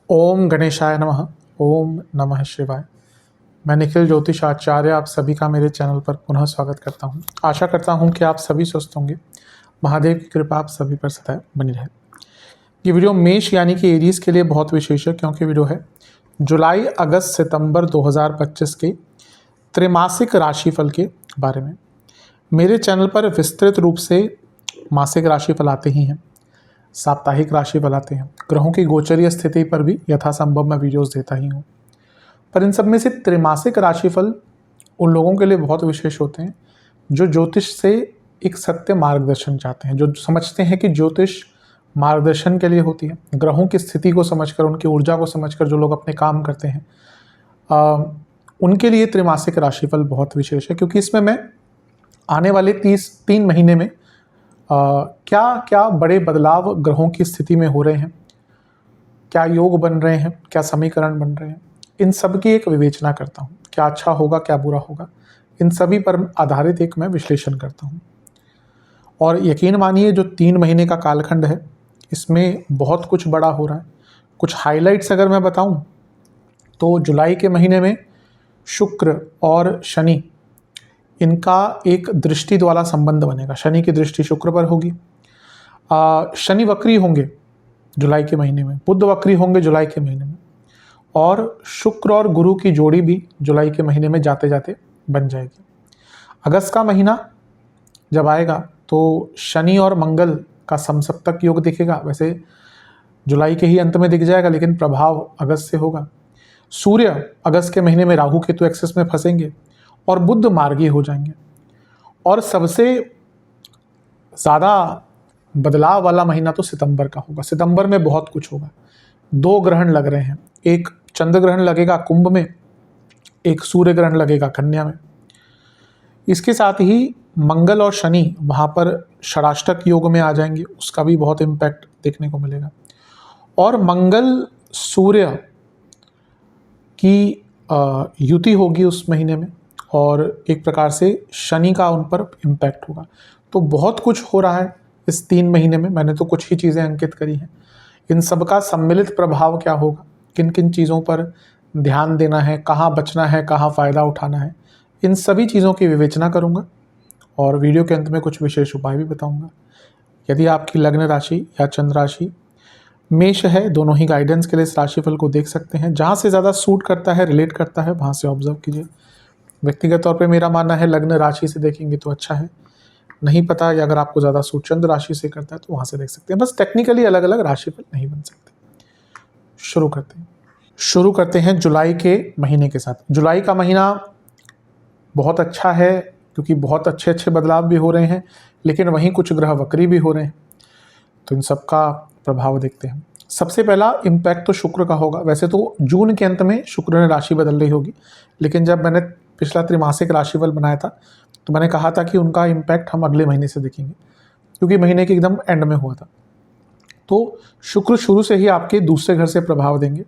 ओम गणेशाय नमः। ओम नमः शिवाय। मैं निखिल ज्योतिष आचार्य आप सभी का मेरे चैनल पर पुनः स्वागत करता हूं। आशा करता हूं कि आप सभी स्वस्थ होंगे। महादेव की कृपा आप सभी पर सदैव बनी रहे। ये वीडियो मेष यानी कि एरीज के लिए बहुत विशेष है, क्योंकि वीडियो है जुलाई अगस्त सितंबर 2025 के त्रैमासिक राशिफल के बारे में। मेरे चैनल पर विस्तृत रूप से मासिक राशिफल आते ही हैं, साप्ताहिक राशिफल आते हैं, ग्रहों की गोचरीय स्थिति पर भी यथासंभव मैं वीडियोस देता ही हूँ। पर इन सब में से त्रैमासिक राशिफल उन लोगों के लिए बहुत विशेष होते हैं जो ज्योतिष से एक सत्य मार्गदर्शन चाहते हैं, जो समझते हैं कि ज्योतिष मार्गदर्शन के लिए होती है। ग्रहों की स्थिति को समझकर, उनकी ऊर्जा को समझकर जो लोग अपने काम करते हैं, उनके लिए त्रैमासिक राशिफल बहुत विशेष है, क्योंकि इसमें मैं आने वाले 3 महीने में क्या क्या बड़े बदलाव ग्रहों की स्थिति में हो रहे हैं, क्या योग बन रहे हैं, क्या समीकरण बन रहे हैं, इन सब की एक विवेचना करता हूँ। क्या अच्छा होगा, क्या बुरा होगा, इन सभी पर आधारित एक मैं विश्लेषण करता हूँ। और यकीन मानिए, जो 3 महीने का कालखंड है, इसमें बहुत कुछ बड़ा हो रहा है। कुछ हाइलाइट्स अगर मैं बताऊँ तो जुलाई के महीने में शुक्र और शनि, इनका एक दृष्टि वाला संबंध बनेगा। शनि की दृष्टि शुक्र पर होगी। शनि वक्री होंगे जुलाई के महीने में, बुध वक्री होंगे जुलाई के महीने में, और शुक्र और गुरु की जोड़ी भी जुलाई के महीने में जाते जाते बन जाएगी। अगस्त का महीना जब आएगा तो शनि और मंगल का समसप्तक योग दिखेगा। वैसे जुलाई के ही अंत में दिख जाएगा, लेकिन प्रभाव अगस्त से होगा। सूर्य अगस्त के महीने में राहु केतु एक्सिस में फंसेंगे और बुध मार्गी हो जाएंगे। और सबसे ज़्यादा बदलाव वाला महीना तो सितंबर का होगा। सितंबर में बहुत कुछ होगा। 2 ग्रहण लग रहे हैं, एक चंद्र ग्रहण लगेगा कुंभ में, एक सूर्य ग्रहण लगेगा कन्या में। इसके साथ ही मंगल और शनि वहाँ पर षडाष्टक योग में आ जाएंगे, उसका भी बहुत इम्पैक्ट देखने को मिलेगा। और मंगल सूर्य की युति होगी उस महीने में, और एक प्रकार से शनि का उन पर इम्पैक्ट होगा। तो बहुत कुछ हो रहा है इस 3 महीने में। मैंने तो कुछ ही चीज़ें अंकित करी हैं। इन सब का सम्मिलित प्रभाव क्या होगा, किन किन चीज़ों पर ध्यान देना है, कहाँ बचना है, कहाँ फ़ायदा उठाना है, इन सभी चीज़ों की विवेचना करूँगा। और वीडियो के अंत में कुछ विशेष उपाय भी बताऊँगा। यदि आपकी लग्न राशि या चंद्र राशि मेष है, दोनों ही गाइडेंस के लिए इस राशिफल को देख सकते हैं। जहाँ से ज़्यादा सूट करता है, रिलेट करता है, वहाँ से ऑब्जर्व कीजिए। व्यक्तिगत तौर पे मेरा मानना है लग्न राशि से देखेंगे तो अच्छा है। नहीं पता, या अगर आपको ज़्यादा सूट चंद्र राशि से करता है तो वहाँ से देख सकते हैं। बस टेक्निकली अलग अलग राशिफल नहीं बन सकते। शुरू करते हैं जुलाई के महीने के साथ। जुलाई का महीना बहुत अच्छा है, क्योंकि बहुत अच्छे अच्छे बदलाव भी हो रहे हैं, लेकिन वहीं कुछ ग्रह वक्री भी हो रहे हैं। तो इन सब का प्रभाव देखते हैं। सबसे पहला इम्पैक्ट तो शुक्र का होगा। वैसे तो जून के अंत में शुक्र ने राशि बदल रही होगी, लेकिन जब मैंने पिछला त्रैमासिक राशिफल बनाया था तो मैंने कहा था कि उनका इम्पैक्ट हम अगले महीने से देखेंगे, क्योंकि महीने के एकदम एंड में हुआ था। तो शुक्र शुरू से ही आपके दूसरे घर से प्रभाव देंगे।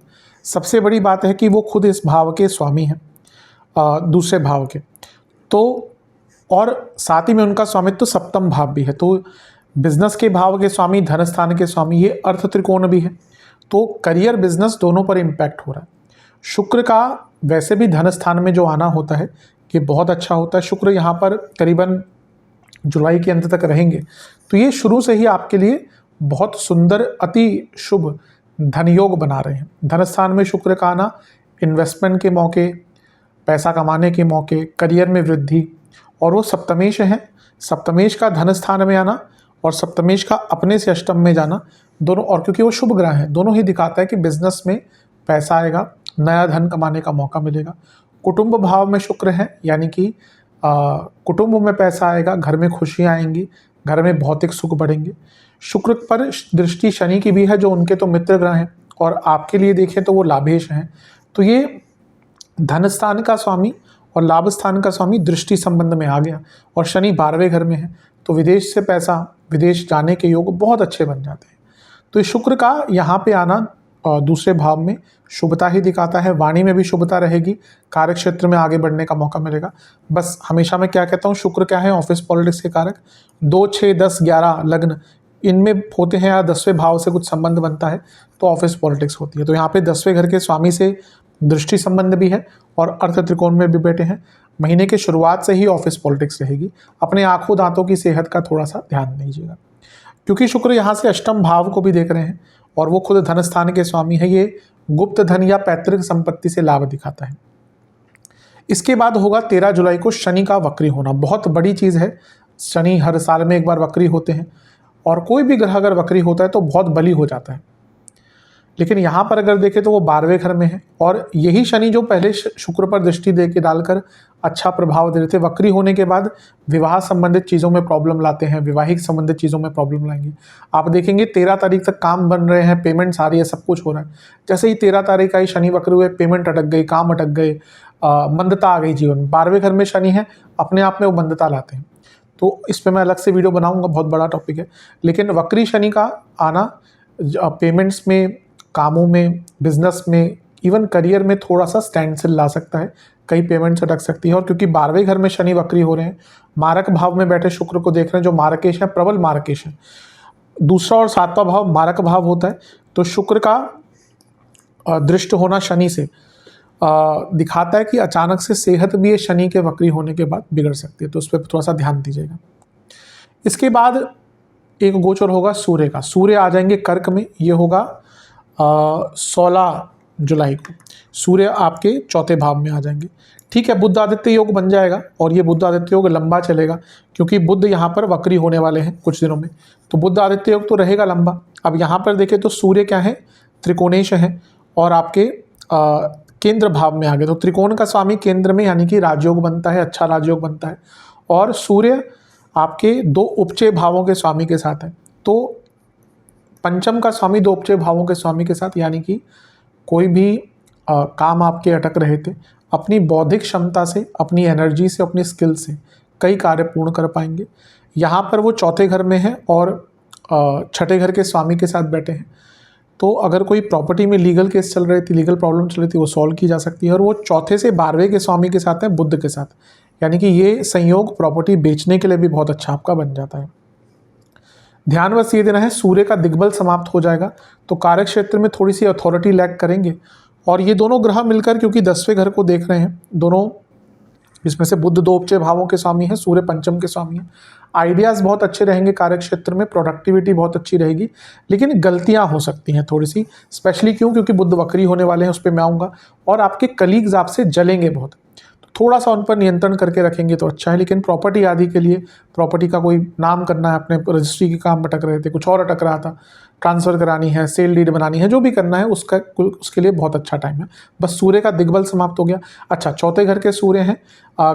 सबसे बड़ी बात है कि वो खुद इस भाव के स्वामी हैं, दूसरे भाव के। तो और साथ ही में उनका स्वामित्व सप्तम भाव भी है। तो बिजनेस के भाव के स्वामी, धन स्थान के स्वामी, ये अर्थ त्रिकोण भी है। तो करियर, बिजनेस दोनों पर इम्पैक्ट हो रहा है। शुक्र का वैसे भी धन स्थान में जो आना होता है ये बहुत अच्छा होता है। शुक्र यहाँ पर करीबन जुलाई के अंत तक रहेंगे, तो ये शुरू से ही आपके लिए बहुत सुंदर, अति शुभ धन योग बना रहे हैं। धन स्थान में शुक्र का आना इन्वेस्टमेंट के मौके, पैसा कमाने के मौके, करियर में वृद्धि, और वो सप्तमेश है। सप्तमेश का धन स्थान में आना और सप्तमेश का अपने से अष्टम में जाना, दोनों, और क्योंकि वो शुभ ग्रह हैं, दोनों ही दिखाता है कि बिजनेस में पैसा आएगा, नया धन कमाने का मौका मिलेगा। कुटुंब भाव में शुक्र है, यानी कि कुटुंब में पैसा आएगा, घर में खुशियाँ आएंगी, घर में भौतिक सुख बढ़ेंगे। शुक्र पर दृष्टि शनि की भी है, जो उनके तो मित्र ग्रह हैं, और आपके लिए देखें तो वो लाभेश हैं। तो ये धन स्थान का स्वामी और लाभ स्थान का स्वामी दृष्टि संबंध में आ गया, और शनि 12वें घर में है। तो विदेश से पैसा, विदेश जाने के योग बहुत अच्छे बन जाते हैं। तो शुक्र का यहाँ पे आना दूसरे भाव में शुभता ही दिखाता है। वाणी में भी शुभता रहेगी, कार्य क्षेत्र में आगे बढ़ने का मौका मिलेगा। बस हमेशा मैं क्या कहता हूँ, शुक्र क्या है, ऑफिस पॉलिटिक्स के कारक। 2, 6, 10, 11 लग्न, इनमें होते हैं या 10वें भाव से कुछ संबंध बनता है तो ऑफिस पॉलिटिक्स होती है। तो यहाँ पे 10वें घर के स्वामी से दृष्टि संबंध भी है और अर्थ त्रिकोण में भी बैठे हैं। महीने के शुरुआत से ही ऑफिस पॉलिटिक्स रहेगी। अपने आंखों दांतों की सेहत का थोड़ा सा ध्यान दीजिएगा, क्योंकि शुक्र यहाँ से अष्टम भाव को भी देख रहे हैं और वो खुद धन स्थान के स्वामी है। ये गुप्त धन या पैतृक संपत्ति से लाभ दिखाता है। इसके बाद होगा 13 जुलाई को शनि का वक्री होना। बहुत बड़ी चीज़ है। शनि हर साल में एक बार वक्री होते हैं और कोई भी ग्रह अगर वक्री होता है तो बहुत बली हो जाता है। लेकिन यहाँ पर अगर देखें तो वो 12वें घर में है और यही शनि जो पहले शुक्र पर दृष्टि दे के डालकर अच्छा प्रभाव दे रहे थे, वक्री होने के बाद विवाह संबंधित चीज़ों में प्रॉब्लम लाते हैं, वैवाहिक संबंधित चीज़ों में प्रॉब्लम लाएंगे। आप देखेंगे 13 तारीख तक काम बन रहे हैं, पेमेंट्स आ रही है, सब कुछ हो रहा है। जैसे ही 13 तारीख आई शनि वक्र हुए, पेमेंट अटक गई, काम अटक गए, मंदता आ गई जीवन में। 12वें घर में शनि है, अपने आप में वो मंदता लाते हैं। तो इस पर मैं अलग से वीडियो बनाऊंगा, बहुत बड़ा टॉपिक है। लेकिन वक्री शनि का आना पेमेंट्स में, कामों में, बिजनेस में, इवन करियर में थोड़ा सा स्टैंड स्टिल ला सकता है। कई पेमेंट्स अटक सकती है। और क्योंकि 12वें घर में शनि वक्री हो रहे हैं, मारक भाव में बैठे शुक्र को देख रहे हैं, जो मारकेश है, प्रबल मारकेश है। दूसरा और 7वां भाव मारक भाव होता है। तो शुक्र का दृष्ट होना शनि से दिखाता है कि अचानक से सेहत भी ये शनि के वक्री होने के बाद बिगड़ सकती है। तो उस पर थोड़ा सा ध्यान दीजिएगा। इसके बाद एक गोचर होगा सूर्य का। सूर्य आ जाएंगे कर्क में। ये होगा 16 जुलाई को। सूर्य आपके 4थे भाव में आ जाएंगे। ठीक है, बुध आदित्य योग बन जाएगा और ये बुध आदित्य योग लंबा चलेगा, क्योंकि बुध यहाँ पर वक्री होने वाले हैं कुछ दिनों में। तो बुध आदित्य योग तो रहेगा लंबा। अब यहाँ पर देखें तो सूर्य क्या है, त्रिकोणेश है और आपके केंद्र भाव में आ गए। तो त्रिकोण का स्वामी केंद्र में, यानी कि राजयोग बनता है, अच्छा राजयोग बनता है। और सूर्य आपके 2 उपचय भावों के स्वामी के साथ है। तो पंचम का स्वामी 2 उपचय भावों के स्वामी के साथ, यानी कि कोई भी काम आपके अटक रहे थे, अपनी बौद्धिक क्षमता से, अपनी एनर्जी से, अपनी स्किल से कई कार्य पूर्ण कर पाएंगे। यहाँ पर वो 4थे घर में है और 6ठे घर के स्वामी के साथ बैठे हैं। तो अगर कोई प्रॉपर्टी में लीगल केस चल रही थी, लीगल प्रॉब्लम चल रही थी, वो सॉल्व की जा सकती है। और वो 4थे से 12वें के स्वामी के साथ है, बुध के साथ, यानी कि ये संयोग प्रॉपर्टी बेचने के लिए भी बहुत अच्छा आपका बन जाता है। ध्यान बस ये देना है, सूर्य का दिग्बल समाप्त हो जाएगा तो कार्य क्षेत्र में थोड़ी सी अथॉरिटी लैग करेंगे। और ये दोनों ग्रह मिलकर, क्योंकि 10वें घर को देख रहे हैं दोनों, इसमें से बुध 2 उपचय भावों के स्वामी है, सूर्य पंचम के स्वामी है। आइडियाज़ बहुत अच्छे रहेंगे कार्य क्षेत्र में, प्रोडक्टिविटी बहुत अच्छी रहेगी। लेकिन गलतियां हो सकती हैं थोड़ी सी, स्पेशली क्योंकि बुध वक्री होने वाले हैं, उस पर मैं आऊँगा। और आपके कलीग्स आपसे जलेंगे बहुत, थोड़ा सा उन पर नियंत्रण करके रखेंगे तो अच्छा है। लेकिन प्रॉपर्टी आदि के लिए, प्रॉपर्टी का कोई नाम करना है, अपने रजिस्ट्री के काम अटक रहे थे, कुछ और अटक रहा था, ट्रांसफ़र करानी है, सेल डीड बनानी है, जो भी करना है उसके लिए बहुत अच्छा टाइम है। बस सूर्य का दिग्बल समाप्त हो गया। अच्छा, 4थे घर के सूर्य हैं,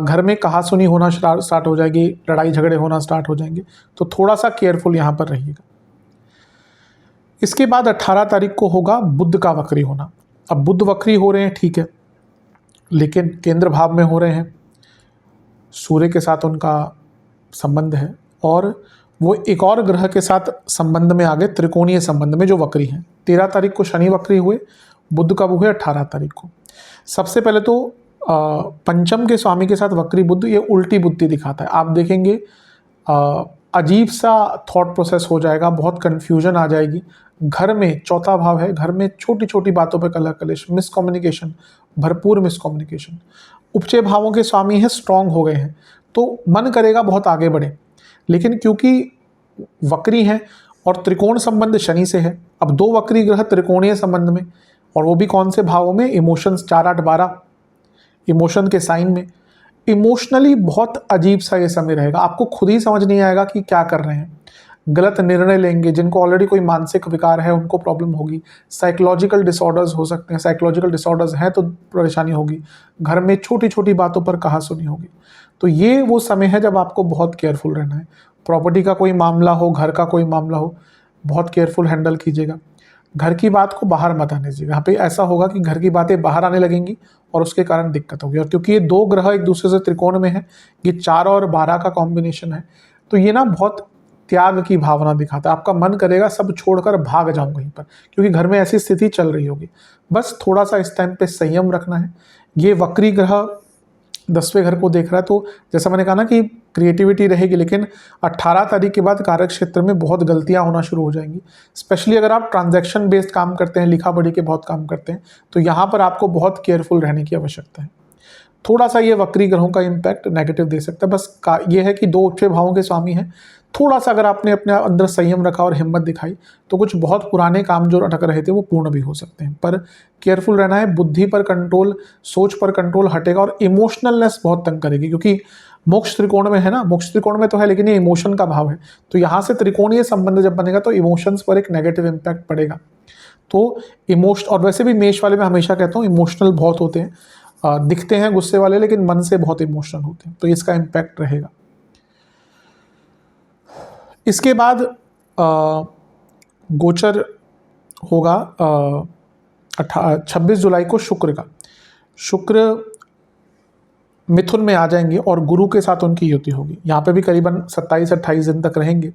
घर में कहासुनी होना स्टार्ट हो जाएगी, लड़ाई झगड़े होना स्टार्ट हो जाएंगे। तो थोड़ा सा केयरफुल यहाँ पर रहिएगा। इसके बाद 18 तारीख को होगा बुध का वक्री होना। अब बुध वक्री हो रहे हैं, ठीक है, लेकिन केंद्र भाव में हो रहे हैं, सूर्य के साथ उनका संबंध है और वो एक और ग्रह के साथ संबंध में आ गए, त्रिकोणीय संबंध में, जो वक्री हैं। 13 तारीख को शनि वक्री हुए, बुध कब हुए, 18 तारीख को। सबसे पहले तो पंचम के स्वामी के साथ वक्री बुध, ये उल्टी बुद्धि दिखाता है। आप देखेंगे अजीब सा थॉट प्रोसेस हो जाएगा, बहुत कन्फ्यूजन आ जाएगी। घर में 4था भाव है, घर में छोटी छोटी बातों पे कलह कलेश, मिसकम्युनिकेशन, भरपूर मिसकम्युनिकेशन। उपचय भावों के स्वामी हैं, स्ट्रांग हो गए हैं, तो मन करेगा बहुत आगे बढ़े। लेकिन क्योंकि वक्री हैं और त्रिकोण संबंध शनि से है, अब 2 वक्री ग्रह त्रिकोणीय संबंध में, और वो भी कौन से भावों में, इमोशंस 4, 8, 12 इमोशन के साइन में। इमोशनली बहुत अजीब सा ये समय रहेगा, आपको खुद ही समझ नहीं आएगा कि क्या कर रहे हैं। गलत निर्णय लेंगे, जिनको ऑलरेडी कोई मानसिक विकार है उनको प्रॉब्लम होगी। साइकोलॉजिकल डिसऑर्डर्स हो सकते हैं, साइकोलॉजिकल डिसऑर्डर्स हैं तो परेशानी होगी। घर में छोटी छोटी बातों पर कहासुनी होगी। तो ये वो समय है जब आपको बहुत केयरफुल रहना है। प्रॉपर्टी का कोई मामला हो, घर का कोई मामला हो, बहुत केयरफुल हैंडल कीजिएगा। घर की बात को बाहर मत आने दीजिएगा। यहाँ पे ऐसा होगा कि घर की बातें बाहर आने लगेंगी और उसके कारण दिक्कत होगी। और क्योंकि ये 2 ग्रह एक दूसरे से त्रिकोण में है, ये 4 और 12 का कॉम्बिनेशन है, तो ये ना बहुत त्याग की भावना दिखाता है। आपका मन करेगा सब छोड़कर भाग जाऊं कहीं पर, क्योंकि घर में ऐसी स्थिति चल रही होगी। बस थोड़ा सा इस टाइम पे संयम रखना है। ये वक्री ग्रह 10वें घर को देख रहा है, तो जैसा मैंने कहा ना कि क्रिएटिविटी रहेगी, लेकिन 18 तारीख के बाद कार्य क्षेत्र में बहुत गलतियां होना शुरू हो जाएंगी। स्पेशली अगर आप ट्रांजैक्शन बेस्ड काम करते हैं, लिखा पढ़ी के बहुत काम करते हैं, तो यहाँ पर आपको बहुत केयरफुल रहने की आवश्यकता है। थोड़ा सा ये वक्री ग्रहों का इम्पैक्ट नेगेटिव दे सकता है, बस ये है कि 2 उच्च भावों के स्वामी हैं। थोड़ा सा अगर आपने अपने अंदर संयम रखा और हिम्मत दिखाई तो कुछ बहुत पुराने काम जो अटक रहे थे वो पूर्ण भी हो सकते हैं, पर केयरफुल रहना है। बुद्धि पर कंट्रोल, सोच पर कंट्रोल हटेगा और इमोशनलनेस बहुत तंग करेगी, क्योंकि मोक्ष त्रिकोण में है ना, मोक्ष त्रिकोण में तो है लेकिन ये इमोशन का भाव है, तो यहाँ से त्रिकोणीय संबंध जब बनेगा तो इमोशंस पर एक नेगेटिव इम्पैक्ट पड़ेगा। तो इमोशन, और वैसे भी मेष वाले मैं हमेशा कहता हूँ इमोशनल बहुत होते हैं, दिखते हैं गुस्से वाले लेकिन मन से बहुत इमोशनल होते हैं, तो इसका इम्पैक्ट रहेगा। इसके बाद गोचर होगा 26 जुलाई को शुक्र का। शुक्र मिथुन में आ जाएंगे और गुरु के साथ उनकी युति होगी। यहाँ पे भी करीबन 27-28 दिन तक रहेंगे।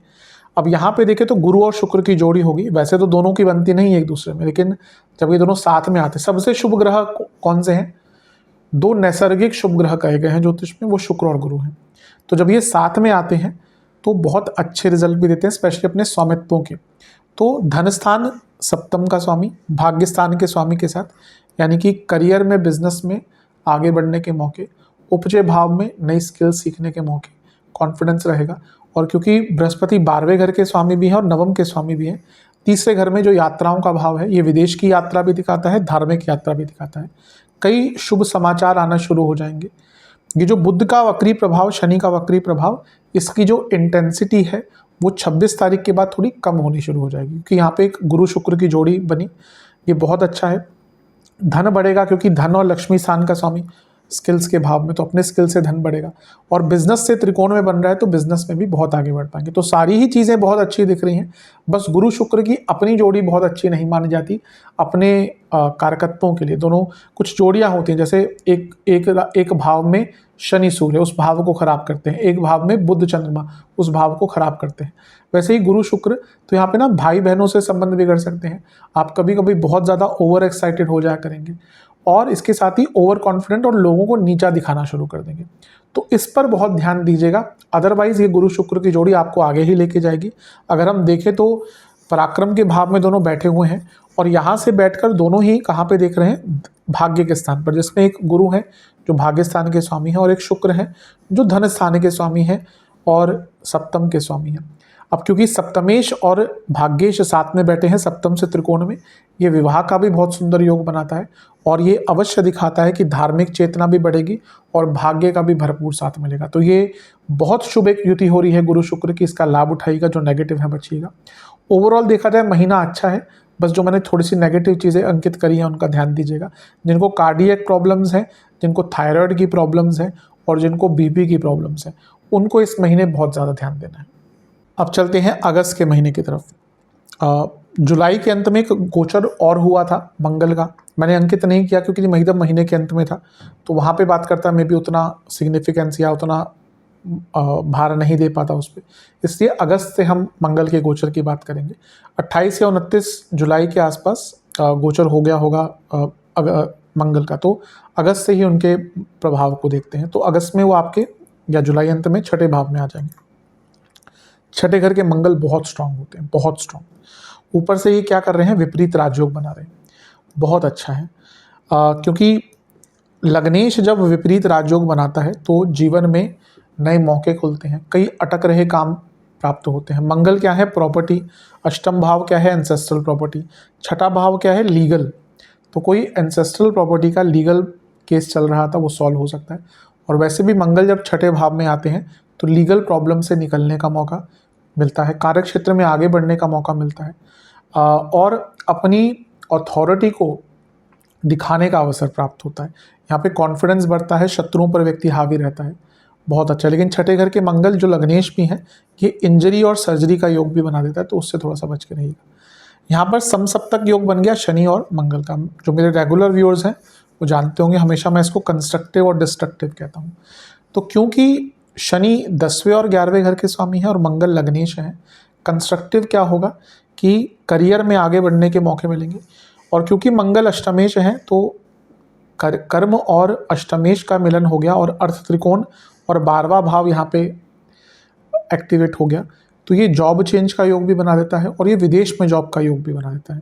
अब यहाँ पे देखें तो गुरु और शुक्र की जोड़ी होगी। वैसे तो दोनों की बनती नहीं है एक दूसरे में, लेकिन जब ये दोनों साथ में आते, सबसे शुभ ग्रह कौन से हैं? 2 नैसर्गिक शुभ ग्रह कहे गए हैं ज्योतिष में, वो शुक्र और गुरु हैं। तो जब ये साथ में आते हैं तो बहुत अच्छे रिजल्ट भी देते हैं, स्पेशली अपने स्वामित्वों के। तो धन स्थान सप्तम का स्वामी, भाग्य स्थान के स्वामी के साथ, यानी कि करियर में, बिजनेस में आगे बढ़ने के मौके, उपजे भाव में नई स्किल सीखने के मौके, कॉन्फिडेंस रहेगा। और क्योंकि बृहस्पति 12वें घर के स्वामी भी हैं और नवम के स्वामी भी हैं, तीसरे घर में जो यात्राओं का भाव है, ये विदेश की यात्रा भी दिखाता है, धार्मिक यात्रा भी दिखाता है। कई शुभ समाचार आना शुरू हो जाएंगे। ये जो बुध का वक्री प्रभाव, शनि का वक्री प्रभाव, इसकी जो इंटेंसिटी है वो 26 तारीख के बाद थोड़ी कम होनी शुरू हो जाएगी, क्योंकि यहाँ पे एक गुरु शुक्र की जोड़ी बनी, ये बहुत अच्छा है। धन बढ़ेगा क्योंकि धन और लक्ष्मी स्थान का स्वामी स्किल्स के भाव में, तो अपने स्किल से धन बढ़ेगा। और बिजनेस से त्रिकोण में बन रहा है तो बिजनेस में भी बहुत आगे बढ़ पाएंगे। तो सारी ही चीज़ें बहुत अच्छी दिख रही हैं, बस गुरु शुक्र की अपनी जोड़ी बहुत अच्छी नहीं मानी जाती अपने कारकत्वों के लिए। दोनों कुछ जोड़ियां होती हैं, जैसे एक भाव में शनि सूर्य उस भाव को खराब करते हैं, एक भाव में बुध चंद्रमा उस भाव को खराब करते हैं, वैसे ही गुरु शुक्र। तो यहाँ पे ना भाई बहनों से संबंध बिगड़ सकते हैं, आप कभी कभी बहुत ज़्यादा ओवर एक्साइटेड हो जाया करेंगे और इसके साथ ही ओवर कॉन्फिडेंट और लोगों को नीचा दिखाना शुरू कर देंगे, तो इस पर बहुत ध्यान दीजिएगा। अदरवाइज ये गुरु शुक्र की जोड़ी आपको आगे ही लेके जाएगी। अगर हम देखें तो पराक्रम के भाव में दोनों बैठे हुए हैं और यहाँ से बैठकर दोनों ही कहाँ पे देख रहे हैं? भाग्य के स्थान पर, जिसमें एक गुरु है जो भाग्य स्थान के स्वामी है और एक शुक्र है जो धन स्थान के स्वामी है और सप्तम के स्वामी है। अब क्योंकि सप्तमेश और भाग्येश साथ में बैठे हैं सप्तम से त्रिकोण में, ये विवाह का भी बहुत सुंदर योग बनाता है और ये अवश्य दिखाता है कि धार्मिक चेतना भी बढ़ेगी और भाग्य का भी भरपूर साथ मिलेगा। तो ये बहुत शुभ एक युति हो रही है गुरु शुक्र की, इसका लाभ उठाइएगा, जो नेगेटिव है बचिएगा। ओवरऑल देखा जाए महीना अच्छा है, बस जो मैंने थोड़ी सी नेगेटिव चीज़ें अंकित करी हैं उनका ध्यान दीजिएगा। जिनको कार्डियक प्रॉब्लम्स हैं, जिनको थायराइड की प्रॉब्लम्स हैं और जिनको बीपी की प्रॉब्लम्स हैं, उनको इस महीने बहुत ज़्यादा ध्यान देना है। अब चलते हैं अगस्त के महीने की तरफ। जुलाई के अंत में एक गोचर और हुआ था मंगल का, मैंने अंकित नहीं किया क्योंकि महीने के अंत में था, तो वहाँ पे बात करता मैं भी उतना सिग्निफिकेंस या उतना भार नहीं दे पाता उस पर, इसलिए अगस्त से हम मंगल के गोचर की बात करेंगे। 28 या 29 जुलाई के आसपास गोचर हो गया होगा मंगल का, तो अगस्त से ही उनके प्रभाव को देखते हैं। तो अगस्त में वो आपके या जुलाई अंत में छठे भाव में आ जाएंगे। छठे घर के मंगल बहुत स्ट्रांग होते हैं, बहुत स्ट्रांग। ऊपर से ये क्या कर रहे हैं? विपरीत राजयोग बना रहे हैं, बहुत अच्छा है। क्योंकि लग्नेश जब विपरीत राजयोग बनाता है तो जीवन में नए मौके खुलते हैं, कई अटक रहे काम प्राप्त होते हैं। मंगल क्या है? प्रॉपर्टी। अष्टम भाव क्या है? Ancestral property. छठा भाव क्या है? लीगल। तो कोई एंसेस्ट्रल प्रॉपर्टी का लीगल केस चल रहा था वो सॉल्व हो सकता है। और वैसे भी मंगल जब छठे भाव में आते हैं तो लीगल प्रॉब्लम से निकलने का मौका मिलता है, कार्य क्षेत्र में आगे बढ़ने का मौका मिलता है और अपनी अथॉरिटी को दिखाने का अवसर प्राप्त होता है। यहाँ पे कॉन्फिडेंस बढ़ता है, शत्रुओं पर व्यक्ति हावी रहता है, बहुत अच्छा। लेकिन छठे घर के मंगल जो लग्नेश भी हैं, ये इंजरी और सर्जरी का योग भी बना देता है, तो उससे थोड़ा सा बच के रहिएगा। यहाँ पर समसप्तक योग बन गया शनि और मंगल का। जो मेरे रेगुलर व्यूअर्स हैं वो जानते होंगे, हमेशा मैं इसको कंस्ट्रक्टिव और डिस्ट्रक्टिव कहता हूँ। तो क्योंकि शनि 10वें और 11वें घर के स्वामी हैं और मंगल लग्नेश हैं, कंस्ट्रक्टिव क्या होगा कि करियर में आगे बढ़ने के मौके मिलेंगे। और क्योंकि मंगल अष्टमेश हैं तो कर्म और अष्टमेश का मिलन हो गया और अर्थ त्रिकोण और 12वां भाव यहाँ पे एक्टिवेट हो गया, तो ये जॉब चेंज का योग भी बना देता है और ये विदेश में जॉब का योग भी बना देता है,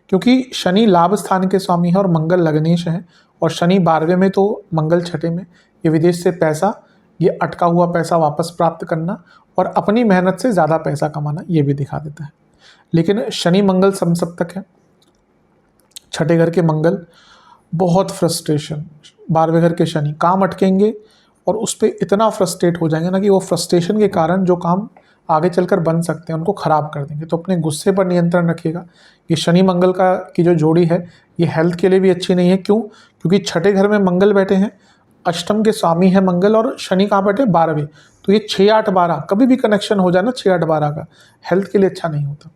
क्योंकि शनि लाभ स्थान के स्वामी है और मंगल लग्नेश है, और शनि 12वें में तो मंगल छठे में। ये विदेश से पैसा, ये अटका हुआ पैसा वापस प्राप्त करना और अपनी मेहनत से ज़्यादा पैसा कमाना, ये भी दिखा देता है। लेकिन शनि मंगल समसप्तक है, छठे घर के मंगल, बहुत फ्रस्ट्रेशन, 12वें घर के शनि, काम अटकेंगे और उस पर इतना फ्रस्ट्रेट हो जाएंगे ना कि वो फ्रस्ट्रेशन के कारण जो काम आगे चलकर बन सकते हैं उनको ख़राब कर देंगे। तो अपने गुस्से पर नियंत्रण रखिएगा। ये शनि मंगल का की जो जोड़ी है ये हेल्थ के लिए भी अच्छी नहीं है। क्यों? क्योंकि छठे घर में मंगल बैठे हैं, अष्टम के स्वामी है मंगल, और शनि कहाँ बैठे? 12वें। तो ये 6, 8, 12 कभी भी कनेक्शन हो जाए ना 6, 8, 12 का, हेल्थ के लिए अच्छा नहीं होता।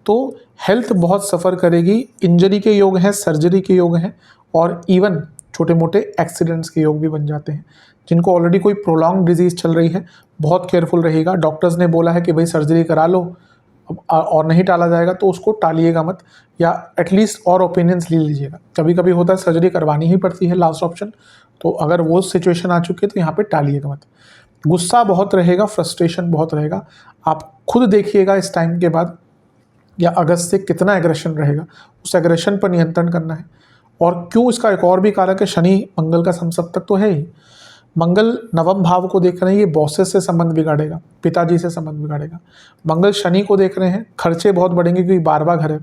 तो हेल्थ बहुत सफ़र करेगी। इंजरी के योग हैं, सर्जरी के योग हैं, और इवन छोटे मोटे एक्सीडेंट्स के योग भी बन जाते हैं। जिनको ऑलरेडी कोई प्रोलॉन्ग डिजीज़ चल रही है, बहुत केयरफुल रहिएगा। डॉक्टर्स ने बोला है कि भाई सर्जरी करा लो, और नहीं टाला जाएगा तो उसको टालिएगा मत, या एटलीस्ट और ओपिनियंस ले लीजिएगा। कभी कभी होता है सर्जरी करवानी ही पड़ती है लास्ट ऑप्शन, तो अगर वो सिचुएशन आ चुकी है तो यहाँ पे टालिएगा मत। गुस्सा बहुत रहेगा, फ्रस्ट्रेशन बहुत रहेगा। आप खुद देखिएगा इस टाइम के बाद या अगस्त से कितना एग्रेशन रहेगा, उस एग्रेशन पर नियंत्रण करना है। और क्यों, इसका एक और भी कारक है, शनि मंगल का समसप्तक तो है ही। मंगल नवम भाव को देख रहे हैं, ये बॉसेस से संबंध बिगाड़ेगा, पिताजी से संबंध बिगाड़ेगा। मंगल शनि को देख रहे हैं, खर्चे बहुत बढ़ेंगे क्योंकि 12वां घर है।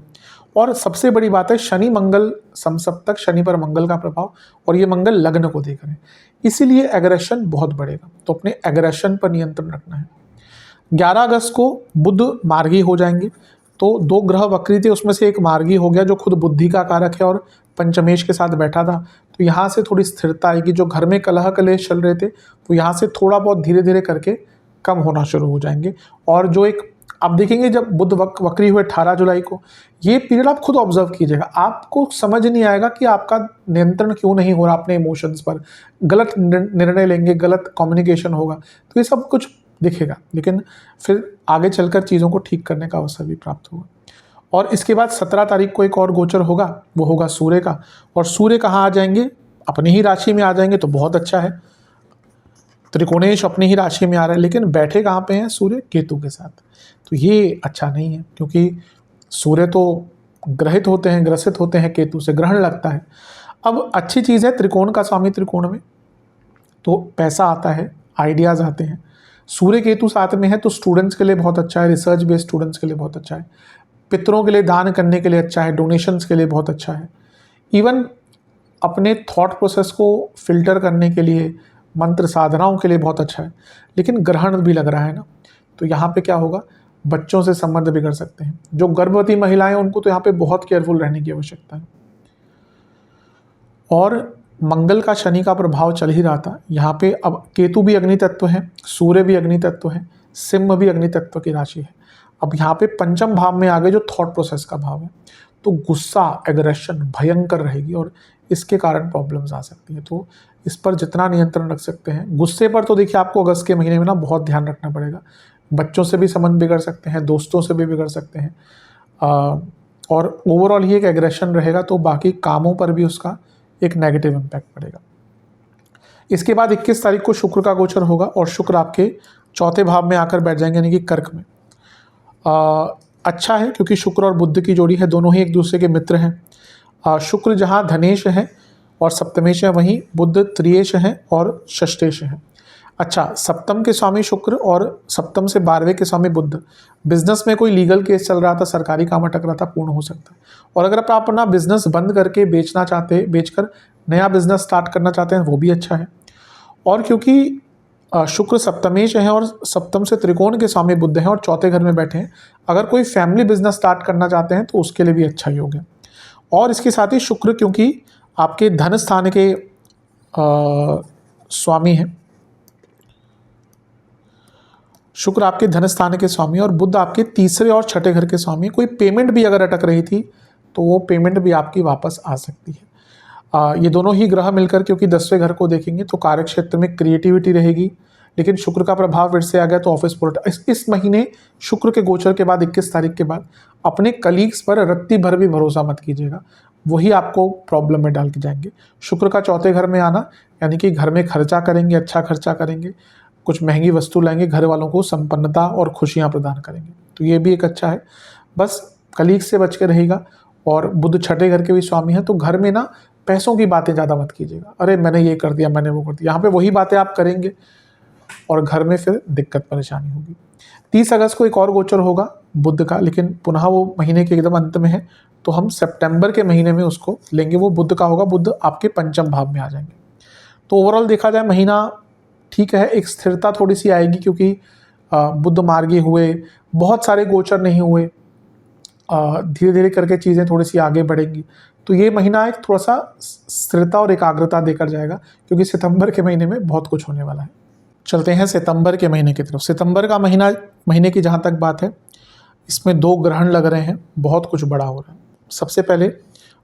और सबसे बड़ी बात है, शनि मंगल समसप्तक, शनि पर मंगल का प्रभाव, और ये मंगल लग्न को देख रहे हैं, इसीलिए एग्रेशन बहुत बढ़ेगा। तो अपने एग्रेशन पर नियंत्रण रखना है। 11 अगस्त को बुध मार्गी हो जाएंगे, तो 2 ग्रह वक्री थे, उसमें से एक मार्गी हो गया जो खुद बुद्धि का कारक है और पंचमेश के साथ बैठा था। तो यहाँ से थोड़ी स्थिरता आएगी। जो घर में कलह कलेश चल रहे थे तो यहाँ से थोड़ा बहुत धीरे धीरे करके कम होना शुरू हो जाएंगे। और जो एक आप देखेंगे जब बुध वक्री हुए 18 जुलाई को, ये पीरियड आप खुद ऑब्जर्व कीजिएगा, आपको समझ नहीं आएगा कि आपका नियंत्रण क्यों नहीं हो रहा अपने इमोशंस पर, गलत निर्णय लेंगे, गलत कम्युनिकेशन होगा, तो ये सब कुछ दिखेगा। लेकिन फिर आगे चलकर चीज़ों को ठीक करने का अवसर भी प्राप्त होगा। और इसके बाद 17 तारीख को एक और गोचर होगा, वो होगा सूर्य का। और सूर्य कहाँ आ जाएंगे? अपनी ही राशि में आ जाएंगे, तो बहुत अच्छा है। त्रिकोणेश अपनी ही राशि में आ रहा है, लेकिन बैठे कहाँ पे हैं? सूर्य केतु के साथ। तो ये अच्छा नहीं है, क्योंकि सूर्य तो ग्रसित होते हैं केतु से, ग्रहण लगता है। अब अच्छी चीज़ है, त्रिकोण का स्वामी त्रिकोण में, तो पैसा आता है, आइडियाज़ आते हैं। सूर्य केतु साथ में है तो स्टूडेंट्स के लिए बहुत अच्छा है, रिसर्च बेस्ड स्टूडेंट्स के लिए बहुत अच्छा है, पितरों के लिए दान करने के लिए अच्छा है, डोनेशंस के लिए बहुत अच्छा है, इवन अपने थॉट प्रोसेस को फिल्टर करने के लिए, मंत्र साधनाओं के लिए बहुत अच्छा है। लेकिन ग्रहण भी लग रहा है ना, तो यहाँ पे क्या होगा? बच्चों से संबंध बिगड़ सकते हैं। जो गर्भवती महिलाएं, उनको तो यहाँ पे बहुत केयरफुल रहने की आवश्यकता है। और मंगल का शनि का प्रभाव चल ही रहा था, यहाँ पे अब केतु भी अग्नि तत्व है, सूर्य भी अग्नि तत्व है, सिंह भी अग्नि तत्व की राशि है। अब यहाँ पे पंचम भाव में आ गए जो थॉट प्रोसेस का भाव है, तो गुस्सा, एग्रेशन भयंकर रहेगी और इसके कारण प्रॉब्लम्स आ सकती हैं। तो इस पर जितना नियंत्रण रख सकते हैं। गुस्से पर तो देखिए आपको अगस्त के महीने में ना बहुत ध्यान रखना पड़ेगा। बच्चों से भी संबंध बिगड़ सकते हैं, दोस्तों से भी बिगड़ सकते हैं, और ओवरऑल ही एक एग्रेशन रहेगा, तो बाकी कामों पर भी उसका एक नेगेटिव इम्पैक्ट पड़ेगा। इसके बाद 21 तारीख को शुक्र का गोचर होगा, और शुक्र आपके चौथे भाव में आकर बैठ जाएंगे, यानी कि कर्क में। अच्छा है, क्योंकि शुक्र और बुध की जोड़ी है, दोनों ही एक दूसरे के मित्र हैं। शुक्र जहाँ धनेश है और सप्तमेश है, वहीं बुध त्रियेश है और षष्ठेश है। अच्छा, सप्तम के स्वामी शुक्र और सप्तम से 12वें के स्वामी बुध। बिजनेस में कोई लीगल केस चल रहा था, सरकारी काम अटक रहा था, पूर्ण हो सकता है। और अगर आप अपना बिजनेस बंद करके बेचना चाहते हैं, बेचकर नया बिजनेस स्टार्ट करना चाहते हैं, वो भी अच्छा है। और क्योंकि शुक्र सप्तमेश है और सप्तम से त्रिकोण के स्वामी बुध हैं और चौथे घर में बैठे हैं, अगर कोई फैमिली बिजनेस स्टार्ट करना चाहते हैं तो उसके लिए भी अच्छा योग है। और इसके साथ ही शुक्र क्योंकि आपके धन स्थान के स्वामी हैं, शुक्र आपके धन स्थान के स्वामी और बुध आपके तीसरे और छठे घर के स्वामी। कोई पेमेंट भी अगर अटक रही थी तो वो पेमेंट भी आपकी वापस आ सकती है। ये दोनों ही ग्रह मिलकर क्योंकि 10वें घर को देखेंगे तो कार्य क्षेत्र में क्रिएटिविटी रहेगी। लेकिन शुक्र का प्रभाव फिर से आ गया तो ऑफिस पॉलिटिक्स। इस महीने शुक्र के गोचर के बाद 21 तारीख के बाद अपने कलीग्स पर रत्ती भर भी भरोसा मत कीजिएगा। वही आपको प्रॉब्लम में डाल के जाएंगे। शुक्र का चौथे घर में आना यानी कि घर में खर्चा करेंगे, अच्छा खर्चा करेंगे, कुछ महंगी वस्तु लाएंगे, घर वालों को संपन्नता और खुशियाँ प्रदान करेंगे, तो ये भी एक अच्छा है। बस कलीग से बच के रहेगा। और बुध छठे घर के भी स्वामी हैं, तो घर में ना पैसों की बातें ज़्यादा मत कीजिएगा, अरे मैंने ये कर दिया, मैंने वो कर दिया, यहाँ पे वही बातें आप करेंगे और घर में फिर दिक्कत परेशानी होगी। 30 अगस्त को एक और गोचर होगा बुध का, लेकिन पुनः वो महीने के एकदम अंत में है, तो हम सितंबर के महीने में उसको लेंगे। वो बुध का होगा, बुध आपके पंचम भाव में आ जाएंगे। तो ओवरऑल देखा जाए महीना ठीक है, एक स्थिरता थोड़ी सी आएगी क्योंकि बुध मार्गी हुए, बहुत सारे गोचर नहीं हुए, धीरे धीरे करके चीज़ें थोड़ी सी आगे बढ़ेंगी। तो ये महीना एक थोड़ा सा स्थिरता और एकाग्रता देकर जाएगा, क्योंकि सितंबर के महीने में बहुत कुछ होने वाला है। चलते हैं सितंबर के महीने की तरफ। सितंबर का महीने की जहाँ तक बात है, इसमें 2 ग्रहण लग रहे हैं, बहुत कुछ बड़ा हो रहा है। सबसे पहले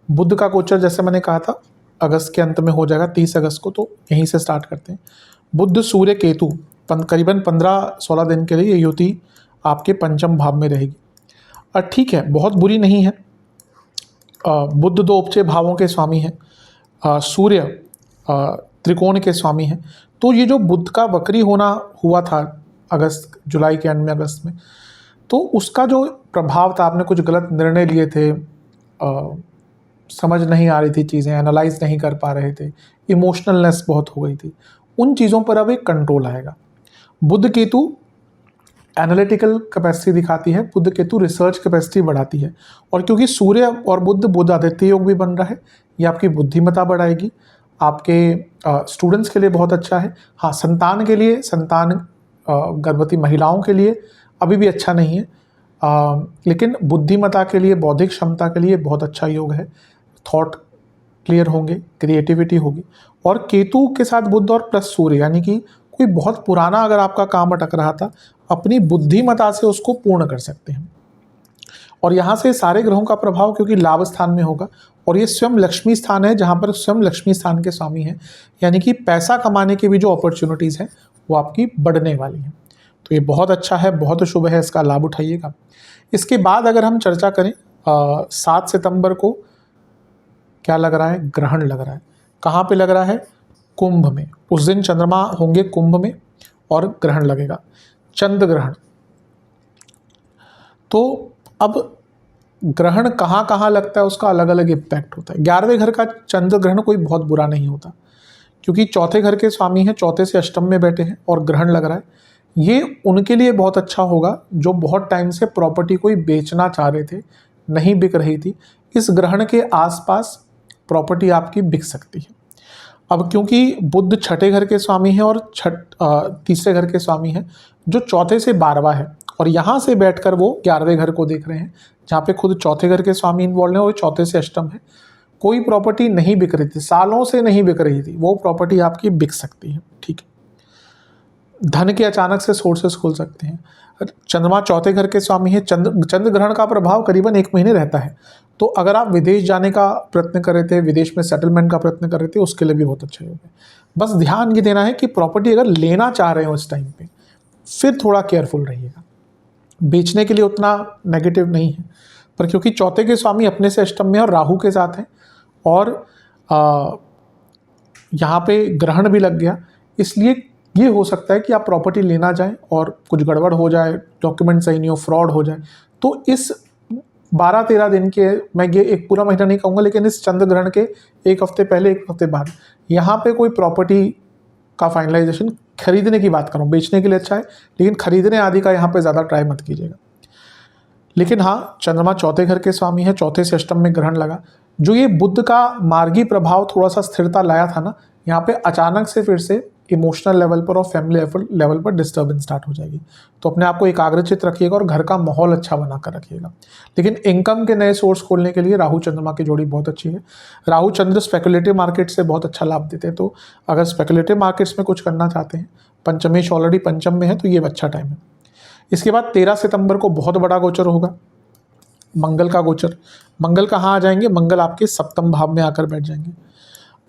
बुध का गोचर जैसे मैंने कहा था अगस्त के अंत में हो जाएगा, 30 अगस्त को, तो यहीं से स्टार्ट करते हैं। बुध सूर्य केतु करीबन 15-16 दिन के लिए ये युति आपके पंचम भाव में रहेगी। और ठीक है, बहुत बुरी नहीं है। बुध 2 उपचय भावों के स्वामी हैं, सूर्य त्रिकोण के स्वामी हैं। तो ये जो बुध का वक्री होना हुआ था जुलाई के एंड में, अगस्त में, तो उसका जो प्रभाव था, आपने कुछ गलत निर्णय लिए थे, समझ नहीं आ रही थी चीज़ें, एनालाइज नहीं कर पा रहे थे, इमोशनलनेस बहुत हो गई थी, उन चीज़ों पर अब एक कंट्रोल आएगा। बुध केतु एनालिटिकल कैपेसिटी दिखाती है, बुध केतु रिसर्च कैपेसिटी बढ़ाती है। और क्योंकि सूर्य और बुध आदित्य योग भी बन रहा है, ये आपकी बुद्धिमत्ता बढ़ाएगी, आपके स्टूडेंट्स के लिए बहुत अच्छा है। हाँ, संतान के लिए, गर्भवती महिलाओं के लिए अभी भी अच्छा नहीं है, लेकिन बुद्धिमत्ता के लिए, बौद्धिक क्षमता के लिए बहुत अच्छा योग है। थॉट क्लियर होंगे, क्रिएटिविटी होगी। और केतु के साथ बुध और प्लस सूर्य, यानी कि कोई बहुत पुराना अगर आपका काम अटक रहा था, अपनी बुद्धिमत्ता से उसको पूर्ण कर सकते हैं। और यहाँ से सारे ग्रहों का प्रभाव क्योंकि लाभ स्थान में होगा, और ये स्वयं लक्ष्मी स्थान है, जहाँ पर स्वयं लक्ष्मी स्थान के स्वामी हैं, यानी कि पैसा कमाने की भी जो अपॉर्चुनिटीज़ हैं वो आपकी बढ़ने वाली हैं। तो ये बहुत अच्छा है, बहुत शुभ है, इसका लाभ उठाइएगा। इसके बाद अगर हम चर्चा करें 7 सितंबर को क्या लग रहा है, ग्रहण लग रहा है। कहाँ पे लग रहा है? कुंभ में। उस दिन चंद्रमा होंगे कुंभ में और ग्रहण लगेगा, चंद्र ग्रहण। तो अब ग्रहण कहाँ कहाँ लगता है, उसका अलग अलग इम्पैक्ट होता है। 11वें घर का चंद्र ग्रहण कोई बहुत बुरा नहीं होता, क्योंकि चौथे घर के स्वामी हैं, चौथे से अष्टम में बैठे हैं और ग्रहण लग रहा है। ये उनके लिए बहुत अच्छा होगा जो बहुत टाइम से प्रॉपर्टी कोई बेचना चाह रहे थे, नहीं बिक रही थी। इस ग्रहण के आसपास प्रॉपर्टी आपकी बिक सकती है। अब क्योंकि बुध छठे घर के स्वामी हैं और तीसरे घर के स्वामी हैं, जो चौथे से 12वां है, और यहाँ से बैठकर वो 11वें घर को देख रहे हैं, जहाँ पे खुद चौथे घर के स्वामी इन्वॉल्व हैं और चौथे से अष्टम है। कोई प्रॉपर्टी नहीं बिक रही थी, सालों से नहीं बिक रही थी, वो प्रॉपर्टी आपकी बिक सकती है। ठीक है, धन के अचानक से सोर्सेस खुल सकते हैं। चंद्रमा चौथे घर के स्वामी है। चंद्र ग्रहण का प्रभाव करीबन 1 महीने रहता है। तो अगर आप विदेश जाने का प्रयत्न कर रहे थे, विदेश में सेटलमेंट का प्रयत्न कर रहे थे, उसके लिए भी बहुत अच्छा योग है। बस ध्यान ये देना है कि प्रॉपर्टी अगर लेना चाह रहे हो इस टाइम पे, फिर थोड़ा केयरफुल रहिएगा। बेचने के लिए उतना नेगेटिव नहीं है, पर क्योंकि चौथे के स्वामी अपने से अष्टम में और राहु के साथ हैं, और यहाँ पे ग्रहण भी लग गया, इसलिए ये हो सकता है कि आप प्रॉपर्टी लेना जाएं और कुछ गड़बड़ हो जाए, डॉक्यूमेंट सही नहीं हो, फ्रॉड हो जाए। तो इस 12-13 दिन के, मैं ये एक पूरा महीना नहीं कहूँगा, लेकिन इस चंद्र ग्रहण के 1 हफ्ते पहले, 1 हफ्ते बाद यहाँ पे कोई प्रॉपर्टी का फाइनलाइजेशन, खरीदने की बात करूँ, बेचने के लिए अच्छा है, लेकिन खरीदने आदि का यहाँ पे ज़्यादा ट्राई मत कीजिएगा। लेकिन हाँ, चंद्रमा चौथे घर के स्वामी है, चौथे से अष्टम में ग्रहण लगा। जो ये बुध का मार्गी प्रभाव थोड़ा सा स्थिरता लाया था ना, यहाँ पे अचानक से फिर से इमोशनल लेवल पर और फैमिली लेवल पर डिस्टर्बेंस स्टार्ट हो जाएगी। तो अपने आप को एकाग्रचित रखिएगा और घर का माहौल अच्छा बनाकर रखिएगा। लेकिन इनकम के नए सोर्स खोलने के लिए राहु चंद्रमा की जोड़ी बहुत अच्छी है। राहु चंद्र स्पेकुलेटिव मार्केट से बहुत अच्छा लाभ देते हैं। तो अगर स्पेकुलेटिव मार्केट्स में कुछ करना चाहते हैं, पंचमेश ऑलरेडी पंचम में है, तो ये अच्छा टाइम है। इसके बाद 13 सितंबर को बहुत बड़ा गोचर होगा, मंगल का गोचर। मंगल कहाँ आ जाएंगे? मंगल आपके सप्तम भाव में आकर बैठ जाएंगे।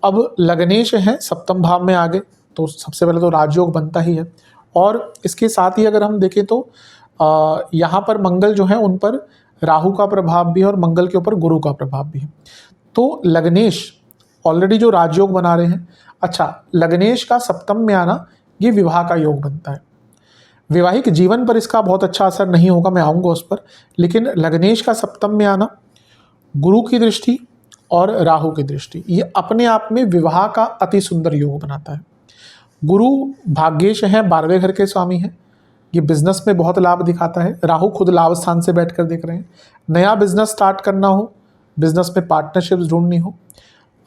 अब लग्नेश हैं, सप्तम भाव में आ गए, तो सबसे पहले तो राजयोग बनता ही है। और इसके साथ ही अगर हम देखें तो यहाँ पर मंगल जो है, उन पर राहु का प्रभाव भी है और मंगल के ऊपर गुरु का प्रभाव भी है। तो लग्नेश ऑलरेडी जो राजयोग बना रहे हैं, अच्छा लग्नेश का सप्तम में आना ये विवाह का योग बनता है। वैवाहिक जीवन पर इसका बहुत अच्छा असर नहीं होगा, मैं आऊँगा उस पर, लेकिन लग्नेश का सप्तम में आना, गुरु की दृष्टि और राहु की दृष्टि, ये अपने आप में विवाह का अति सुंदर योग बनाता है। गुरु भाग्येश हैं, 12वें घर के स्वामी हैं, ये बिजनेस में बहुत लाभ दिखाता है। राहु खुद लाभ स्थान से बैठकर देख रहे हैं। नया बिजनेस स्टार्ट करना हो, बिजनेस में पार्टनरशिप ढूंढनी हो,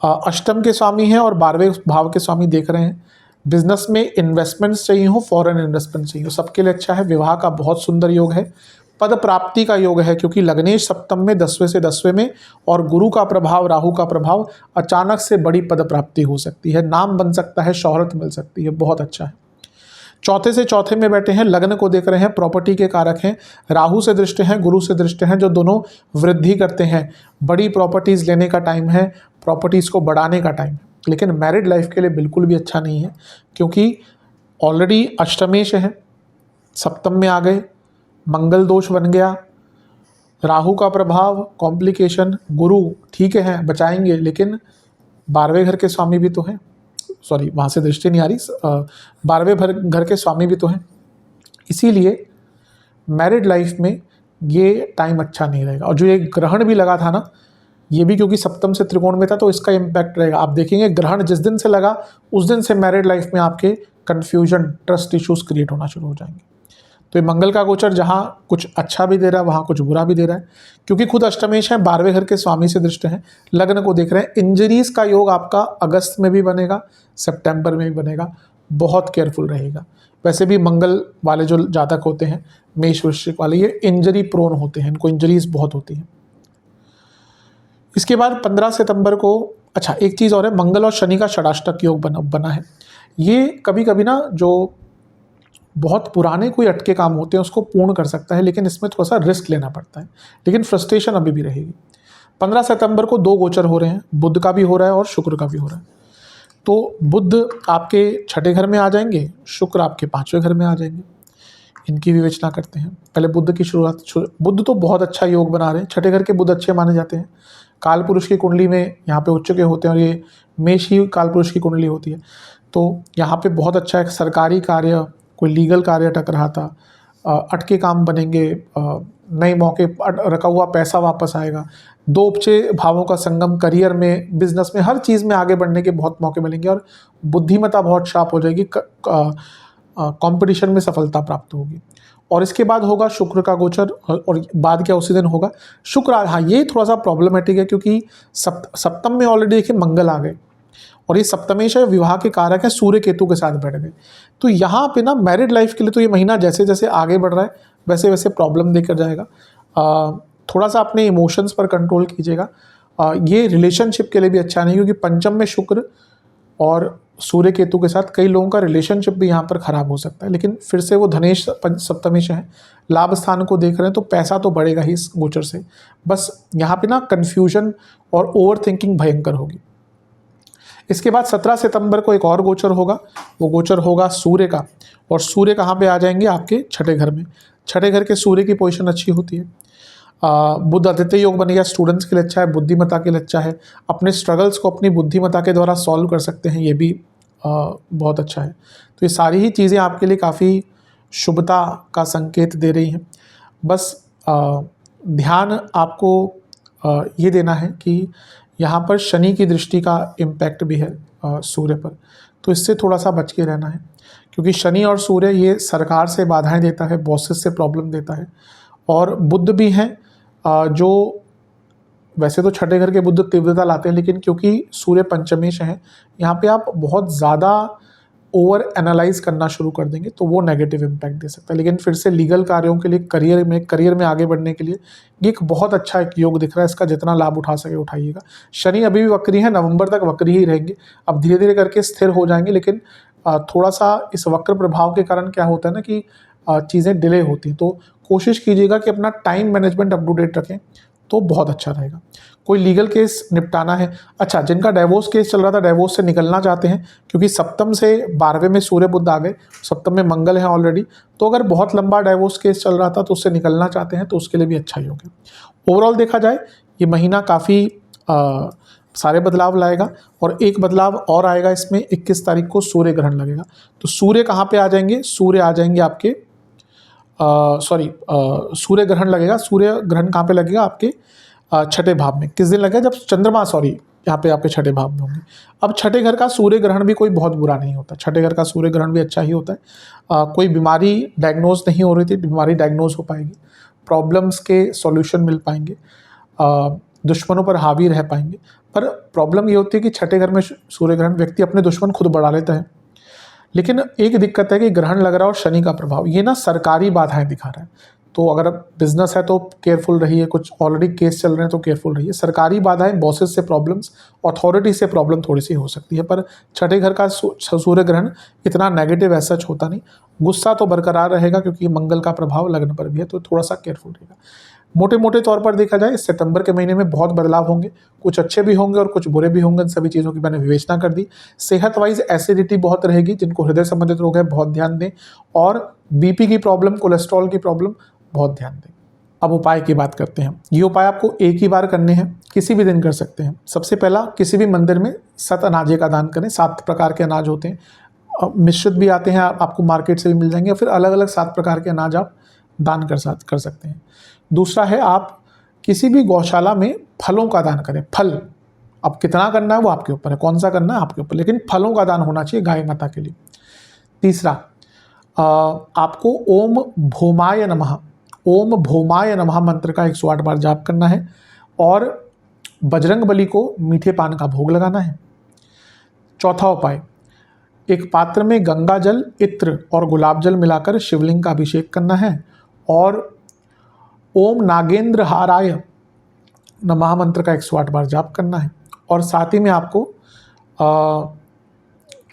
अष्टम के स्वामी हैं और 12वें भाव के स्वामी देख रहे हैं। बिजनेस में इन्वेस्टमेंट्स चाहिए हो, फॉरेन इन्वेस्टमेंट चाहिए हो, सबके लिए अच्छा है। विवाह का बहुत सुंदर योग है। पद प्राप्ति का योग है, क्योंकि लग्नेश सप्तम में 10वें से 10वें में, और गुरु का प्रभाव, राहु का प्रभाव, अचानक से बड़ी पद प्राप्ति हो सकती है, नाम बन सकता है, शोहरत मिल सकती है, बहुत अच्छा है। चौथे से चौथे में बैठे हैं, लग्न को देख रहे हैं, प्रॉपर्टी के कारक हैं, राहु से दृष्टि हैं, गुरु से दृष्टि हैं, जो दोनों वृद्धि करते हैं। बड़ी प्रॉपर्टीज़ लेने का टाइम है, प्रॉपर्टीज़ को बढ़ाने का टाइम है। लेकिन मैरिड लाइफ के लिए बिल्कुल भी अच्छा नहीं है, क्योंकि ऑलरेडी अष्टमेश है, सप्तम में आ गए, मंगल दोष बन गया, राहु का प्रभाव, कॉम्प्लिकेशन, गुरु ठीक है बचाएंगे, लेकिन 12वें घर के स्वामी भी तो हैं, सॉरी वहाँ से दृष्टि नहीं आ रही, 12वें घर के स्वामी भी तो हैं। इसीलिए मैरिड लाइफ में ये टाइम अच्छा नहीं रहेगा। और जो ये ग्रहण भी लगा था ना, ये भी क्योंकि सप्तम से त्रिकोण में था, तो इसका इम्पैक्ट रहेगा। आप देखेंगे ग्रहण जिस दिन से लगा उस दिन से मैरिड लाइफ में आपके कन्फ्यूजन, ट्रस्ट इश्यूज क्रिएट होना शुरू हो जाएंगे। तो ये मंगल का गोचर जहाँ कुछ अच्छा भी दे रहा है वहाँ कुछ बुरा भी दे रहा है, क्योंकि खुद अष्टमेश है, 12वें घर के स्वामी से दृष्टि है, लग्न को देख रहे हैं। इंजरीज का योग आपका अगस्त में भी बनेगा, सितंबर में भी बनेगा, बहुत केयरफुल रहेगा। वैसे भी मंगल वाले जो जातक होते हैं, मेष वृश्चिक वाले, ये इंजरी प्रोन होते हैं, इनको इंजरीज बहुत होती हैं। इसके बाद 15 सितंबर को, अच्छा एक चीज़ और है, मंगल और शनि का षडाष्टक योग बना है। ये कभी कभी ना जो बहुत पुराने कोई अटके काम होते हैं उसको पूर्ण कर सकता है, लेकिन इसमें थोड़ा सा रिस्क लेना पड़ता है, लेकिन फ्रस्ट्रेशन अभी भी रहेगी। 15 सितंबर को 2 गोचर हो रहे हैं, बुध का भी हो रहा है और शुक्र का भी हो रहा है। तो बुध आपके 6ठे घर में आ जाएंगे, शुक्र आपके 5वें घर में आ जाएंगे। इनकी विवेचना करते हैं। पहले बुध की शुरुआत, बुध तो बहुत अच्छा योग बना रहे हैं, 6ठे घर के बुध अच्छे माने जाते हैं। काल पुरुष की कुंडली में यहाँ पे उच्च के होते हैं, और ये मेष ही काल पुरुष की कुंडली होती है। तो यहाँ पे बहुत अच्छा एक सरकारी कार्य, कोई लीगल कार्य अटक रहा था, अटके काम बनेंगे, नए मौके, रखा हुआ पैसा वापस आएगा। 2 उपचे भावों का संगम, करियर में, बिजनेस में, हर चीज़ में आगे बढ़ने के बहुत मौके मिलेंगे, और बुद्धिमत्ता बहुत शार्प हो जाएगी, कंपटीशन में सफलता प्राप्त होगी। और इसके बाद होगा शुक्र का गोचर, और बाद क्या उसी दिन होगा शुक्र। हाँ ये थोड़ा सा प्रॉब्लमेटिक है, क्योंकि सप्तम में ऑलरेडी देखिए मंगल आ गए, और ये सप्तमेश है, विवाह के कारक है, सूर्य केतु के साथ बैठ गए। तो यहाँ पे ना मैरिड लाइफ के लिए तो ये महीना जैसे जैसे आगे बढ़ रहा है वैसे वैसे प्रॉब्लम देकर जाएगा। थोड़ा सा अपने इमोशंस पर कंट्रोल कीजिएगा। ये रिलेशनशिप के लिए भी अच्छा नहीं, क्योंकि पंचम में शुक्र और सूर्य केतु के साथ कई लोगों का रिलेशनशिप भी यहाँ पर खराब हो सकता है। लेकिन फिर से वो धनेश सप्तमेश है, लाभ स्थान को देख रहे हैं, तो पैसा तो बढ़ेगा ही इस गोचर से। बस यहाँ पे ना कन्फ्यूजन और ओवर थिंकिंग भयंकर होगी। इसके बाद 17 सितंबर को एक और गोचर होगा, वो गोचर होगा सूर्य का, और सूर्य कहाँ पे आ जाएंगे, आपके 6ठे घर में। 6ठे घर के सूर्य की पोजीशन अच्छी होती है। बुध आदित्य योग बनेगा, स्टूडेंट्स के लिए अच्छा है, बुद्धिमत्ता के लिए अच्छा है, अपने स्ट्रगल्स को अपनी बुद्धिमत्ता के द्वारा सॉल्व कर सकते हैं, ये भी बहुत अच्छा है। तो ये सारी ही चीज़ें आपके लिए काफ़ी शुभता का संकेत दे रही हैं। बस ध्यान आपको ये देना है कि यहाँ पर शनि की दृष्टि का इम्पैक्ट भी है सूर्य पर, तो इससे थोड़ा सा बच के रहना है, क्योंकि शनि और सूर्य ये सरकार से बाधाएं देता है, बॉसेस से प्रॉब्लम देता है। और बुध भी हैं जो वैसे तो 6ठे घर के बुध तीव्रता लाते हैं, लेकिन क्योंकि सूर्य पंचमेश हैं, यहाँ पे आप बहुत ज़्यादा ओवर एनालाइज करना शुरू कर देंगे, तो वो नेगेटिव इम्पैक्ट दे सकता है। लेकिन फिर से लीगल कार्यों के लिए, करियर में आगे बढ़ने के लिए ये एक बहुत अच्छा एक योग दिख रहा है, इसका जितना लाभ उठा सके उठाइएगा। शनि अभी भी वक्री है, नवंबर तक वक्री ही रहेंगे, अब धीरे धीरे करके स्थिर हो जाएंगे, लेकिन थोड़ा सा इस वक्र प्रभाव के कारण क्या होता है ना कि चीज़ें डिले होती हैं। तो कोशिश कीजिएगा कि अपना time management up to date रखें, तो बहुत अच्छा रहेगा। कोई लीगल केस निपटाना है, अच्छा जिनका डाइवोर्स केस चल रहा था, डाइवोर्स से निकलना चाहते हैं, क्योंकि सप्तम से 12वें में सूर्य बुध आ गए, सप्तम में मंगल है ऑलरेडी, तो अगर बहुत लंबा डाइवोर्स केस चल रहा था तो उससे निकलना चाहते हैं, तो उसके लिए भी अच्छा योग है। ओवरऑल देखा जाए ये महीना काफ़ी सारे बदलाव लाएगा। और एक बदलाव और आएगा इसमें, 21 तारीख को सूर्य ग्रहण लगेगा। तो सूर्य कहाँ पे आ जाएंगे, सूर्य आ जाएंगे आपके सूर्य ग्रहण लगेगा। सूर्य ग्रहण कहाँ पे लगेगा, आपके छठे भाव में। किस दिन लगेगा, जब चंद्रमा यहाँ पे आपके छठे भाव में होंगे। अब छठे घर का सूर्य ग्रहण भी कोई बहुत बुरा नहीं होता, छठे घर का सूर्य ग्रहण भी अच्छा ही होता है। कोई बीमारी डायग्नोज नहीं हो रही थी, बीमारी डायग्नोज हो पाएगी, प्रॉब्लम्स के सॉल्यूशन मिल पाएंगे, दुश्मनों पर हावी रह पाएंगे। पर प्रॉब्लम ये होती है कि छठे घर में सूर्य ग्रहण व्यक्ति अपने दुश्मन खुद बढ़ा लेता है। लेकिन एक दिक्कत है कि ग्रहण लग रहा है और शनि का प्रभाव, ये ना सरकारी बाधाएं दिखा रहा है। तो अगर बिजनेस है तो केयरफुल रहिए, कुछ ऑलरेडी केस चल रहे हैं तो केयरफुल रहिए। सरकारी बाधाएं, बॉसेस से प्रॉब्लम्स, अथॉरिटी से प्रॉब्लम थोड़ी सी हो सकती है। पर छठे घर का सूर्य ग्रहण इतना नेगेटिव ऐसा होता नहीं। गुस्सा तो बरकरार रहेगा क्योंकि मंगल का प्रभाव लग्न पर भी है, तो थोड़ा सा केयरफुल रहेगा। मोटे मोटे तौर पर देखा जाए, सितंबर के महीने में बहुत बदलाव होंगे, कुछ अच्छे भी होंगे और कुछ बुरे भी होंगे। इन सभी चीज़ों की मैंने विवेचना कर दी। सेहत वाइज एसिडिटी बहुत रहेगी, जिनको हृदय संबंधित रोग है बहुत ध्यान दें, और बीपी की प्रॉब्लम, कोलेस्ट्रॉल की प्रॉब्लम बहुत ध्यान दें। अब उपाय की बात करते हैं। ये उपाय आपको एक ही बार करने हैं, किसी भी दिन कर सकते हैं। सबसे पहला, किसी भी मंदिर में 7 अनाजे का दान करें। 7 प्रकार के अनाज होते हैं, मिश्रित भी आते हैं, आपको मार्केट से भी मिल जाएंगे, फिर अलग अलग 7 प्रकार के अनाज आप दान कर सकते हैं। दूसरा है, आप किसी भी गौशाला में फलों का दान करें। फल, अब कितना करना है वो आपके ऊपर है, कौन सा करना है आपके ऊपर, लेकिन फलों का दान होना चाहिए गाय माता के लिए। तीसरा, आपको ओम भौमाय नमः मंत्र का 108 बार जाप करना है, और बजरंग बली को मीठे पान का भोग लगाना है। चौथा उपाय, एक पात्र में गंगा जल, इत्र और गुलाब जल मिलाकर शिवलिंग का अभिषेक करना है, और ओम नागेंद्र हाराय नमः मंत्र का 108 बार जाप करना है। और साथ ही में आपको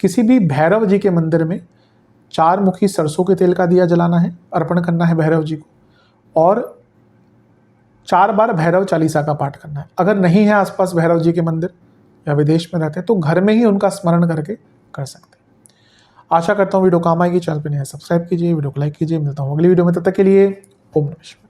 किसी भी भैरव जी के मंदिर में 4 मुखी सरसों के तेल का दिया जलाना है, अर्पण करना है भैरव जी को, और 4 बार भैरव चालीसा का पाठ करना है। अगर नहीं है आसपास भैरव जी के मंदिर या विदेश में रहते हैं तो घर में ही उनका स्मरण करके कर सकते हैं। आशा करता हूँ वीडियो काम आएगी। चैनल पर नया सब्सक्राइब कीजिए, वीडियो को लाइक कीजिए। मिलता हूँ अगली वीडियो में, तब तक के लिए ओम नमः शिवाय।